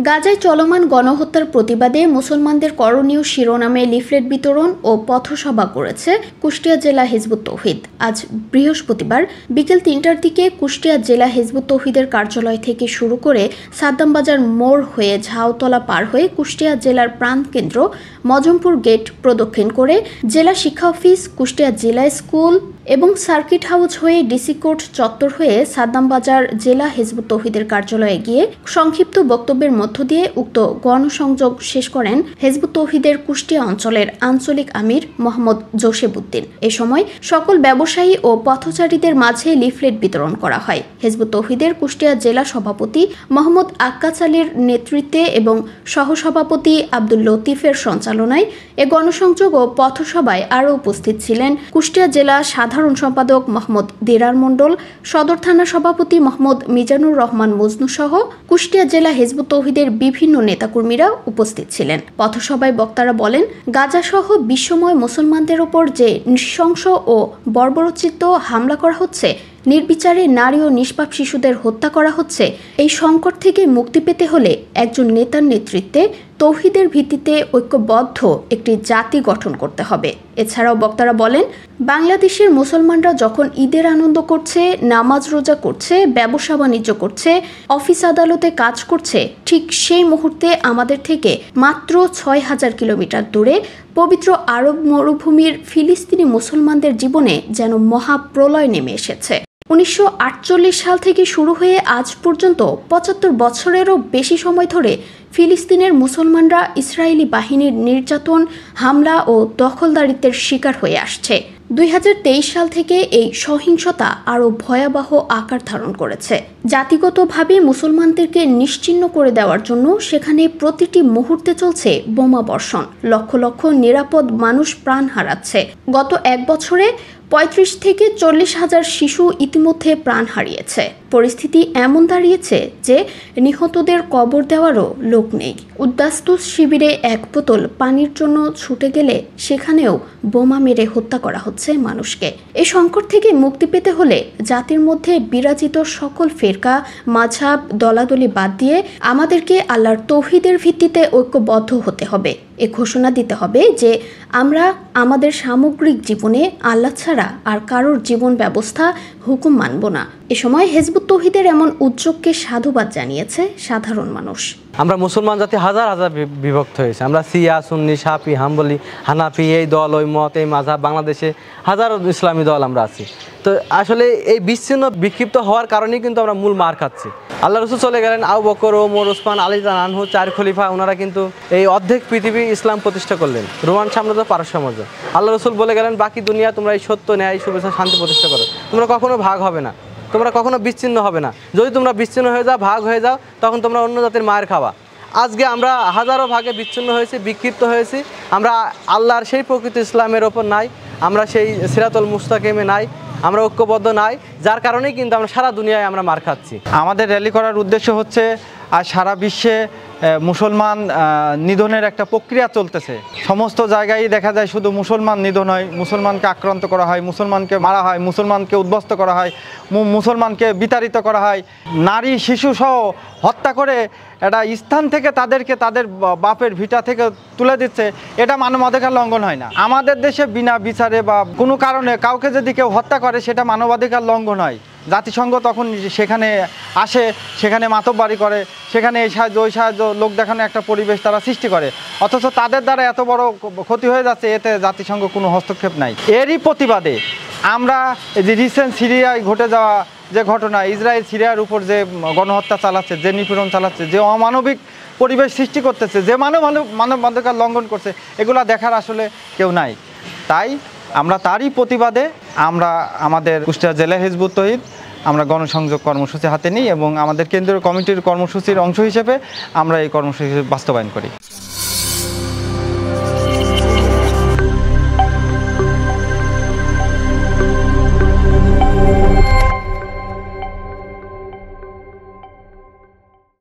গাজায় চলমান গণহত্যার প্রতিবাদে মুসলমানদের করণীয় শিরোনামে লিফলেট বিতরণ ও পথসভা করেছে কুষ্টিয়া জেলা হিজবুত তৌহিদ। আজ বৃহস্পতিবার বিকেল ৩টার দিকে কুষ্টিয়া জেলা হিজবুত তৌহিদের কার্যালয় থেকে শুরু করে সাদ্দামবাজার মোড় হয়ে ঝাউতলা পার হয়ে কুষ্টিয়া জেলার প্রাণকেন্দ্র মজমপুর গেট প্রদক্ষিণ করে জেলা শিক্ষা অফিস, কুষ্টিয়া জেলা স্কুল এবং সার্কিট হাউস হয়ে ডিসি কোর্ট চত্বর হয়ে সাদ্দামবাজার জেলা হিজবুত তৌহিদের কার্যালয়ে গিয়ে সংক্ষিপ্ত বক্তব্যের মধ্য দিয়ে উক্ত গণসংযোগ শেষ করেন হিজবুত তৌহিদের কুষ্টিয়া অঞ্চলের আঞ্চলিক আমির মোহাম্মদ জোসেফউদ্দিন। এ সময় সকল ব্যবসায়ী ও পথচারীদের মাঝে লিফলেট বিতরণ করা হয়। হিজবুত তৌহিদের কুষ্টিয়া জেলা সভাপতি মোহাম্মদ আক্কাস আলীর নেতৃত্বে এবং সহসভাপতি আব্দুল লতিফের সঞ্চালনায় এ গণসংযোগ ও পথসভায় আরও উপস্থিত ছিলেন কুষ্টিয়া জেলা সাধারণ সম্পাদক মোহাম্মদ দিরার মণ্ডল, সদর থানা সভাপতি মোহাম্মদ মিজানুর রহমান মজনু সহ কুষ্টিয়া জেলা হিজবুত তৌহিদের বিভিন্ন নেতাকর্মীরা উপস্থিত ছিলেন। পথসভায় বক্তারা বলেন, গাজা সহ বিশ্বময় মুসলমানদের ওপর যে নৃশংস ও বর্বরোচিত হামলা করা হচ্ছে, নির্বিচারে নারী ও নিষ্পাপ শিশুদের হত্যা করা হচ্ছে, এই সংকট থেকে মুক্তি পেতে হলে একজন নেতার নেতৃত্বে তৌহিদের ভিত্তিতে ঐক্যবদ্ধ একটি জাতি গঠন করতে হবে। এছাড়াও বক্তারা বলেন, বাংলাদেশের মুসলমানরা যখন ঈদের আনন্দ করছে, নামাজ রোজা করছে, ব্যবসা বাণিজ্য করছে, অফিস আদালতে কাজ করছে, ঠিক সেই মুহূর্তে আমাদের থেকে মাত্র ৬,০০০ কিলোমিটার দূরে পবিত্র আরব মরুভূমির ফিলিস্তিনি মুসলমানদের জীবনে যেন মহাপ্রলয় নেমে এসেছে। ১৯৪৮ সাল থেকে শুরু হয়ে আজ পর্যন্ত ৭৫ বছরেরও বেশি সময় ধরে ফিলিস্তিনের মুসলমানরা ইসরায়েলি বাহিনীর নির্যাতন, হামলা ও দখলদারিত্বের শিকার হয়ে আসছে। ২০২৩ সাল থেকে এই সহিংসতা আরও ভয়াবহ আকার ধারণ করেছে। জাতিগতভাবে মুসলমানদেরকে নিশ্চিহ্ন করে দেওয়ার জন্য সেখানে প্রতিটি মুহূর্তে চলছে বোমা বর্ষণ। লক্ষ লক্ষ নিরাপদ মানুষ প্রাণ হারাচ্ছে। গত এক বছরে ৩৫ থেকে ৪০,০০০ শিশু ইতিমধ্যে প্রাণ হারিয়েছে। পরিস্থিতি এমন দাঁড়িয়েছে যে নিহতদের কবর দেওয়ারও লোক নেই। উদ্বাস্তু শিবিরে এক বোতল পানির জন্য ছুটে গেলে সেখানেও বোমা মেরে হত্যা করা হচ্ছে মানুষকে। এই সংকট থেকে মুক্তি পেতে হলে জাতির মধ্যে বিরাজিত সকল ফেরকা, মাঝহাব, দলাদলি বাদ দিয়ে আমাদেরকে আল্লাহর তৌহিদের ভিত্তিতে ঐক্যবদ্ধ হতে হবে। এ ঘোষণা দিতে হবে যে আমরা আমাদের সামগ্রিক জীবনে আল্লাহ ছাড়া আর কারোর জীবন ব্যবস্থা, হুকুম মানব না। এ সময় হিজবুত তৌহিদের এমন উদ্যোগকে সাধুবাদ জানিয়েছে সাধারণ মানুষ। আমরা মুসলমান জাতি হাজার হাজার বিভক্ত হয়েছে। আমরা শিয়া, সুন্নি, শাফি, হাম্বলি, হানাফি, এই দল, ওই মত, এই মাযহাব, বাংলাদেশে হাজারো ইসলামী দল আমরা আছি। তো আসলে এই বিচ্ছিন্ন বিক্ষিপ্ত হওয়ার কারণেই কিন্তু আমরা মূল মার খাচ্ছি। আল্লাহ রসুল চলে গেলেন, আবু বকর, ওমর, ওসমান, আলী আনহু, ৪ খলিফা, ওনারা কিন্তু এই অর্ধেক পৃথিবী ইসলাম প্রতিষ্ঠা করলেন। রোমান সাম্রাজ্য, পারস্য সাম্রাজ্য। আল্লাহ রসুল বলে গেলেন, বাকি দুনিয়া তোমরা এই সত্য, ন্যায়, শুভেচ্ছা, শান্তি প্রতিষ্ঠা করো। তোমরা কখনো ভাগ হবে না, তোমরা কখনো বিচ্ছিন্ন হবে না। যদি তোমরা বিচ্ছিন্ন হয়ে যাও, ভাগ হয়ে যাও, তখন তোমরা অন্য জাতির মায়ের খাওয়া। আজকে আমরা হাজারো ভাগে বিচ্ছিন্ন হয়েছি, বিক্ষিপ্ত হয়েছি। আমরা আল্লাহর সেই প্রকৃত ইসলামের ওপর নাই, আমরা সেই সিরাতুল মুস্তাকিমে নাই, আমরা ঐক্যবদ্ধ নাই, যার কারণেই কিন্তু আমরা সারা দুনিয়ায় আমরা মার খাচ্ছি। আমাদের র্যালি করার উদ্দেশ্য হচ্ছে আর সারা বিশ্বে মুসলমান নিধনের একটা প্রক্রিয়া চলতেছে। সমস্ত জায়গায় দেখা যায় শুধু মুসলমান নিধন হয়, মুসলমানকে আক্রান্ত করা হয়, মুসলমানকে মারা হয়, মুসলমানকে উদ্বস্ত করা হয়, মুসলমানকে বিতাড়িত করা হয়, নারী শিশু সহ হত্যা করে একটা স্থান থেকে তাদেরকে তাদের বাপের ভিটা থেকে তুলে দিচ্ছে। এটা মানবাধিকার লঙ্ঘন হয় না? আমাদের দেশে বিনা বিচারে বা কোনো কারণে কাউকে যদি কেউ হত্যা করে সেটা মানবাধিকার লঙ্ঘন হয়। জাতিসংঘ তখন সেখানে আসে, সেখানে মাতব্বারি করে, সেখানে এই সাহায্য ওই সাহায্য লোক দেখানো একটা পরিবেশ তারা সৃষ্টি করে, অথচ তাদের দ্বারা এত বড় ক্ষতি হয়ে যাচ্ছে, এতে জাতিসংঘ কোনো হস্তক্ষেপ নাই। এরই প্রতিবাদে আমরা যে রিসেন্ট সিরিয়ায় ঘটে যাওয়া যে ঘটনা, ইসরায়েল সিরিয়ার উপর যে গণহত্যা চালাচ্ছে, যে নিপীড়ন চালাচ্ছে, যে অমানবিক পরিবেশ সৃষ্টি করতেছে, যে মানবাধিকার লঙ্ঘন করছে, এগুলা দেখার আসলে কেউ নাই। তাই আমরা তারই প্রতিবাদে আমরা আমাদের কুষ্টিয়া জেলা হিজবুত তৌহিদ আমরা গণসংযোগ কর্মসূচি হাতে নিই এবং আমাদের কেন্দ্রীয় কমিটির কর্মসূচির অংশ হিসেবে আমরা এই কর্মসূচি বাস্তবায়ন করি।